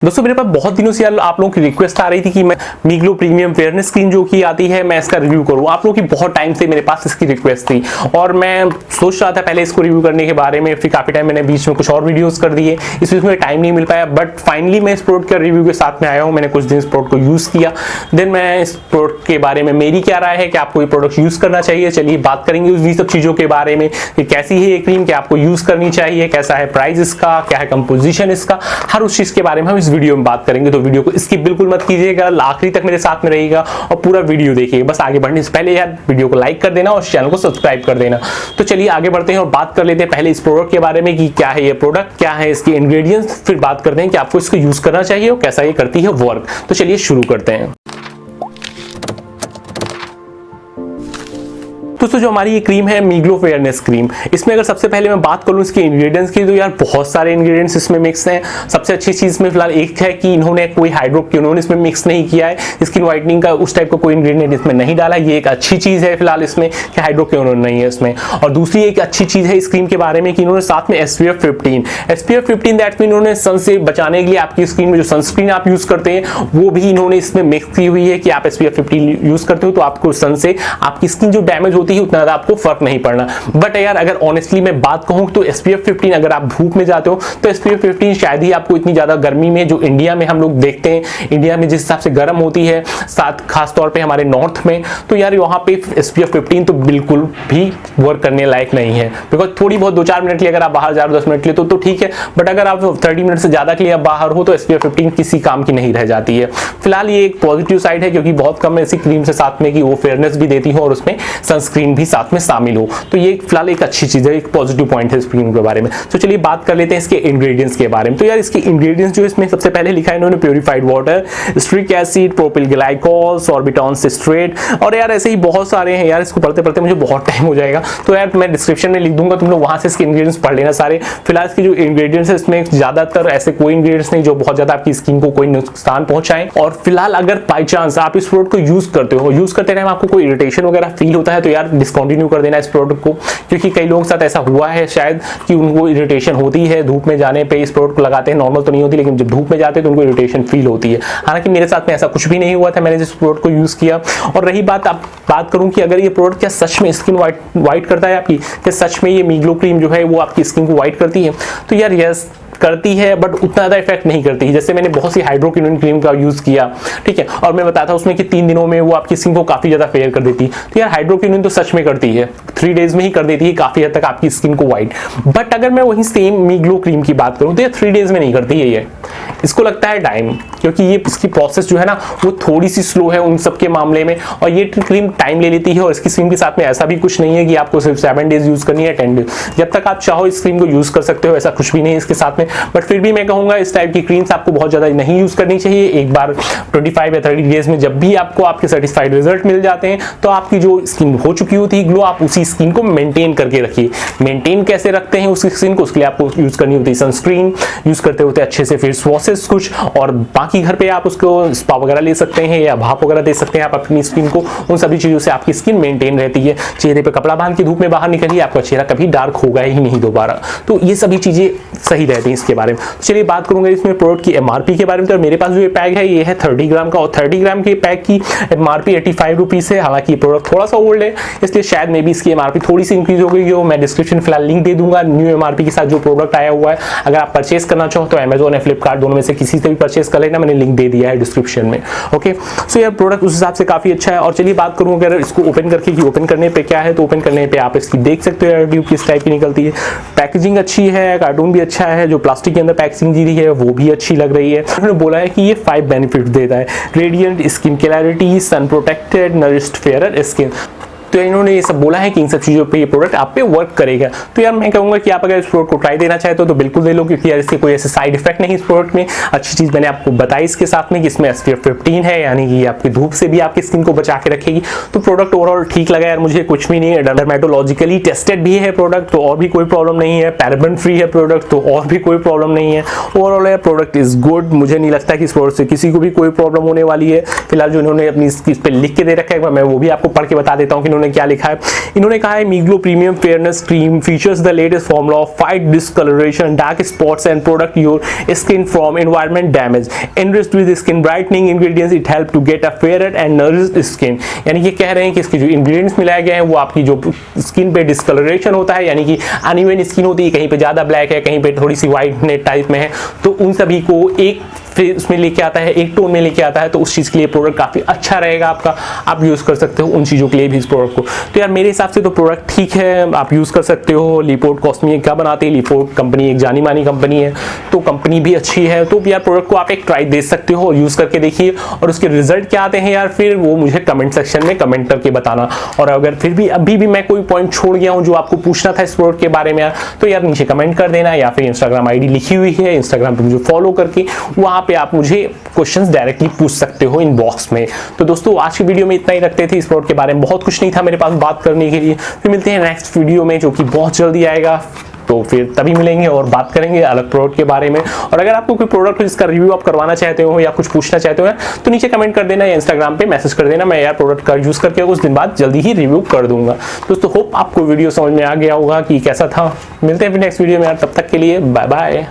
दोस्तों मेरे पास बहुत दिनों से यार आप लोगों की रिक्वेस्ट आ रही थी कि मैं मीग्लो प्रीमियम फेयरनेस क्रीम जो की आती है मैं इसका रिव्यू करूं। आप लोगों की बहुत टाइम से मेरे पास इसकी रिक्वेस्ट थी और मैं सोच रहा था पहले इसको रिव्यू करने के बारे में, फिर काफी टाइम मैंने बीच में कुछ और वीडियोस कर दिए, इस बीच में टाइम नहीं मिल पाया। बट फाइनली मैं इस प्रोडक्ट का रिव्यू के साथ में आया हूँ। मैंने कुछ दिन इस प्रोडक्ट को यूज किया, देन मैं इस प्रोडक्ट के बारे में मेरी क्या राय है कि आपको ये प्रोडक्ट यूज करना चाहिए। चलिए बात करेंगे उस सब चीजों के बारे में कि कैसी है ये क्रीम, क्या आपको यूज करनी चाहिए, कैसा है प्राइस इसका, क्या है कंपोजिशन इसका, हर उस चीज के बारे में हम इस वीडियो में बात करेंगे। तो वीडियो को स्किप बिल्कुल मत कीजिएगा, आखिरी तक मेरे साथ में रहिएगा और पूरा वीडियो देखिएगा। बस आगे बढ़ने से पहले यार वीडियो को लाइक कर देना और चैनल को सब्सक्राइब कर देना। तो चलिए आगे बढ़ते हैं और बात कर लेते हैं पहले इस प्रोडक्ट के बारे में कि क्या है ये प्रोडक्ट, क्या है इसके इंग्रेडिएंट्स, फिर बात करते हैं कि आपको इसको यूज करना चाहिए और कैसा ये करती है वर्क। तो चलिए शुरू करते हैं। दोस्तों जो हमारी ये क्रीम है मीग्लो फेयरनेस क्रीम, इसमें अगर सबसे पहले मैं बात करूं इसके इंग्रेडिएंट्स की तो यार बहुत सारे इंग्रेडिएंट्स इसमें मिक्स हैं। सबसे अच्छी चीज में फिलहाल एक है कि इन्होंने कोई हाइड्रोक्विनोन इसमें मिक्स नहीं किया है, स्किन व्हाइटनिंग का उस टाइप का कोई इंग्रेडिएंट इसमें नहीं डाला। ये एक अच्छी चीज है फिलहाल इसमें कि हाइड्रोक्विनोन नहीं है इसमें। और दूसरी एक अच्छी चीज है इस क्रीम के बारे में कि इन्होंने साथ में SPF 15 दैट मीन इन्होंने सन से बचाने के लिए आपकी स्किन में जो सनस्क्रीन आप यूज करते हैं वो भी इन्होंने इसमें मिक्स की हुई है कि आप SPF 15 यूज करते हो तो आपको सन से आपकी स्किन जो डैमेज होती है उतना ज्यादा आपको फर्क नहीं पड़ना। बट यार अगर ऑनेस्टली मैं बात कहूं तो SPF 15 अगर आप धूप में जाते हो तो SPF 15 शायद ही आपको इतनी ज्यादा गर्मी में, जो इंडिया में हम लोग देखते हैं, इंडिया में जिस हिसाब से गर्म होती है साथ खास तौर पे हमारे नॉर्थ में, तो यार वहां पे SPF 15 तो बिल्कुल भी वर्क करने लायक नहीं है। बिकॉज थोड़ी बहुत 2-4 मिनट के लिए अगर आप बाहर जा रहे हो 10 मिनट के लिए तो ठीक है, बट अगर आप 30 मिनट से ज्यादा के लिए आप बाहर हो तो SPF 15 किसी काम की नहीं रह जाती है। फिलहाल ये एक पॉजिटिव साइड है क्योंकि बहुत कम ऐसी क्रीम से साथ में कि वो फेयरनेस भी देती हो और उसमें सनस्क्रीन भी साथ में शामिल हो, तो ये फिलहाल एक अच्छी चीज है, एक पॉजिटिव पॉइंट है इस क्रीम के बारे में। तो चलिए बात कर लेते हैं इसके इंग्रेडिएंट्स के बारे में। तो यार इसके इंग्रेडिएंट्स जो इसमें सबसे पहले लिखा है इन्होंने purified water, citric acid, propyl glycol, sorbitan citrate, और यार ऐसे ही बहुत सारे हैं यार, इसको पढ़ते पढ़ते मुझे बहुत टाइम हो जाएगा तो यार मैं डिस्क्रिप्शन में लिख दूंगा, तुम लोग वहां से इसके इंग्रेडिएंट्स पढ़ लेना सारे। फिलहाल इसके जो इंग्रेडिएंट्स है इसमें ज्यादातर ऐसे कोई इंग्रेडिएंट्स नहीं जो बहुत ज्यादा आपकी स्किन को कोई नुकसान पहुंचाए। और फिलहाल अगर बाई चांस आप इस प्रोडक्ट को यूज करते हो, यूज करते टाइम आपको कोई इरिटेशन वगैरह फील होता है तो यार डिसकंटिन्यू कर देना इस प्रोडक्ट को, क्योंकि कई लोगों के साथ ऐसा हुआ है शायद कि उनको इरिटेशन होती है धूप में जाने पे। इस प्रोडक्ट को लगाते हैं नॉर्मल तो नहीं होती, लेकिन जब धूप में जाते हैं तो उनको इरिटेशन फील होती है। हालांकि मेरे साथ में ऐसा कुछ भी नहीं हुआ था, मैंने जिस प्रोडक्ट को यूज किया। और रही बात, अब बात करूं कि अगर ये प्रोडक्ट क्या सच में स्किन व्हाइट करता है आपकी, क्या सच में ये मीग्लो क्रीम जो है वो आपकी स्किन को व्हाइट करती है, तो यार यस करती है, बट उतना ज्यादा इफेक्ट नहीं करती है। जैसे मैंने बहुत सी हाइड्रोक्विनोन क्रीम का यूज किया, ठीक है, और मैं बताता उसमें कि 3 दिनों में वो आपकी स्किन को काफी ज्यादा फेयर कर देती है। तो यार हाइड्रोक्विनोन तो सच में करती है, 3 डेज में ही कर देती है काफी हद तक आपकी स्किन को व्हाइट। बट अगर मैं वही सेम मीग्लो क्रीम की बात करूं तो ये 3 डेज में नहीं करती है, ये इसको लगता है टाइम, क्योंकि ये इसकी प्रोसेस जो है ना वो थोड़ी सी स्लो है उन सब के मामले में, और ये क्रीम टाइम ले लेती है। और इसकी क्रीम के साथ में ऐसा भी कुछ नहीं है कि आपको सिर्फ 7 डेज यूज करनी है, 10 डेज, जब तक आप चाहो इस क्रीम को यूज कर सकते हो, ऐसा कुछ भी नहीं है इसके साथ में। बट फिर भी मैं कहूंगा इस टाइप की क्रीम्स आपको बहुत ज्यादा नहीं यूज करनी चाहिए। एक बार 25 या 30 डेज में जब भी आपको आपके सेटिस्फाइड रिजल्ट मिल जाते हैं तो आपकी जो स्किन हो चुकी होती है ग्लो, आप उसी स्किन को मेंटेन करके रखिए। मेंटेन कैसे रखते हैं उस स्किन को, उसके लिए आपको यूज करनी होती है सनस्क्रीन, यूज करते होते अच्छे से फेस वॉशेस कुछ, और बाकी घर पे आप उसको स्पा वगैरह ले सकते हैं या भाप वगैरह दे सकते हैं आप अपनी स्किन को। उन सभी चीजों से आपकी स्किन मेंटेन रहती है। चेहरे पे कपड़ा बांध के धूप में बाहर निकलिए, आपका चेहरा कभी डार्क होगा ही नहीं दोबारा। तो ये सभी चीजें सही रहती हैं इसके बारे में। तो चलिए बात करूंगा इसमें प्रोडक्ट की MRP के बारे में। तो मेरे पास जो ये पैक है ये है 30 ग्राम का, और 30 ग्राम के पैक की MRP 85 रुपीज है। हालांकि ये प्रोडक्ट थोड़ा सा ओल्ड है इसलिए शायद मे बी इसकी MRP थोड़ी सी इंक्रीज हो गई हो। मैं डिस्क्रिप्शन फिलहाल लिंक दे दूंगा न्यू MRP के साथ जो प्रोडक्ट आया हुआ है। अगर आप परचेस करना चाहो तो Amazon या फ्लिपकार्ट दोनों में से किसी से भी परचेस कर लेना, मैंने लिंक दे दिया है डिस्क्रिप्शन में। ओके, सो ये प्रोडक्ट उस हिसाब से काफी अच्छा है। और चलिए बात करूं अगर इसको ओपन करके कि ओपन करने पे क्या है, तो ओपन करने पे आप इसकी देख सकते हो ट्यूब किस टाइप की निकलती है। पैकेजिंग अच्छी है, कार्टून भी अच्छा है, जो प्लास्टिक के अंदर पैकेजिंग दी है वो भी अच्छी लग रही है। उन्होंने बोला है कि ये 5 बेनिफिट देता है: रेडिएंट स्किन क्लैरिटी, सन प्रोटेक्टेड, नरिश्ड फेयरर स्किन। तो इन्होंने ये सब बोला है कि इन सब चीजों पे ये प्रोडक्ट आप पे वर्क करेगा। तो यार मैं कहूंगा कि आप अगर इस प्रोडक्ट को ट्राई देना चाहते हो तो बिल्कुल दे लो, क्योंकि यार इसके कोई ऐसे साइड इफेक्ट नहीं इस प्रोडक्ट में। अच्छी चीज मैंने आपको बताई इसके साथ में कि इसमें SPF 15 है, यानी कि आपकी धूप से भी आपकी स्किन को बचा के रखेगी। तो प्रोडक्ट ओवरऑल ठीक लगा यार मुझे, कुछ भी नहीं है, डर्मेटोलॉजिकली टेस्टेड भी है प्रोडक्ट तो और भी कोई प्रॉब्लम नहीं है, पैराबेन फ्री है प्रोडक्ट तो और भी कोई प्रॉब्लम नहीं है। ओवरऑल यार प्रोडक्ट इज गुड, मुझे नहीं लगता कि इस प्रोडक्ट से किसी को भी कोई प्रॉब्लम होने वाली है। फिलहाल जो इन्होंने अपनी इस पे लिख के दे रखा है मैं वो भी आपको पढ़ के बता देता हूँ कि इन्होंने क्या लिखा है, इन्होंने कहा है Meglow premium fairness cream features the latest formula of fight discolouration, dark spots and protect your skin from environment damage, enriched with skin brightening ingredients, it help to get a fair and nourished skin. यानी ये कह रहे हैं कि इसके जो ingredients मिलाए गए हैं वो आपकी जो स्किन पे डिस्कलरेशन होता है, यानी कि अनइवन स्किन होती है, कहीं पे ज्यादा ब्लैक है, कहीं पे थोड़ी सी व्हाइट नेट टाइप में है, तो उन सभी को एक फिर उसमें लेके आता है, एक टोन में लेके आता है, तो उस चीज़ के लिए प्रोडक्ट काफ़ी अच्छा रहेगा आपका, आप यूज़ कर सकते हो उन चीज़ों के लिए भी इस प्रोडक्ट को। तो यार मेरे हिसाब से तो प्रोडक्ट ठीक है, आप यूज़ कर सकते हो। लिपोर्ट कॉस्मेटिक क्या बनाती है, लिपोर्ट कंपनी एक जानी मानी कंपनी है, तो कंपनी भी अच्छी है, तो यार प्रोडक्ट को आप एक ट्राई दे सकते हो और यूज़ करके देखिए, और उसके रिजल्ट क्या आते हैं यार फिर वो मुझे कमेंट सेक्शन में कमेंट करके बताना। और अगर फिर भी अभी भी मैं कोई पॉइंट छोड़ गया हूँ जो आपको पूछना था इस प्रोडक्ट के बारे में यार, तो यार नीचे कमेंट कर देना, या फिर इंस्टाग्राम आईडी लिखी हुई है, इंस्टाग्राम पे मुझे फॉलो करके वहाँ पे आप मुझे क्वेश्चंस डायरेक्टली पूछ सकते हो इनबॉक्स में। तो दोस्तों आज की वीडियो में इतना ही रखते थे, इस प्रोडक्ट के बारे में बहुत कुछ नहीं था मेरे पास बात करने के लिए। फिर मिलते हैं नेक्स्ट वीडियो में जो कि बहुत जल्दी आएगा, तो फिर तभी मिलेंगे और बात करेंगे अलग प्रोडक्ट के बारे में। और अगर आपको कोई प्रोडक्ट जिसका रिव्यू आप करवाना चाहते हो या कुछ पूछना चाहते हो तो नीचे कमेंट कर देना या इंस्टाग्राम पे मैसेज कर देना, मैं यार प्रोडक्ट का यूज करके कुछ दिन बाद जल्दी ही रिव्यू कर दूंगा। दोस्तों होप आपको वीडियो समझ में आ गया होगा कि कैसा था। मिलते हैं फिर नेक्स्ट वीडियो में यार, तब तक के लिए बाय बाय।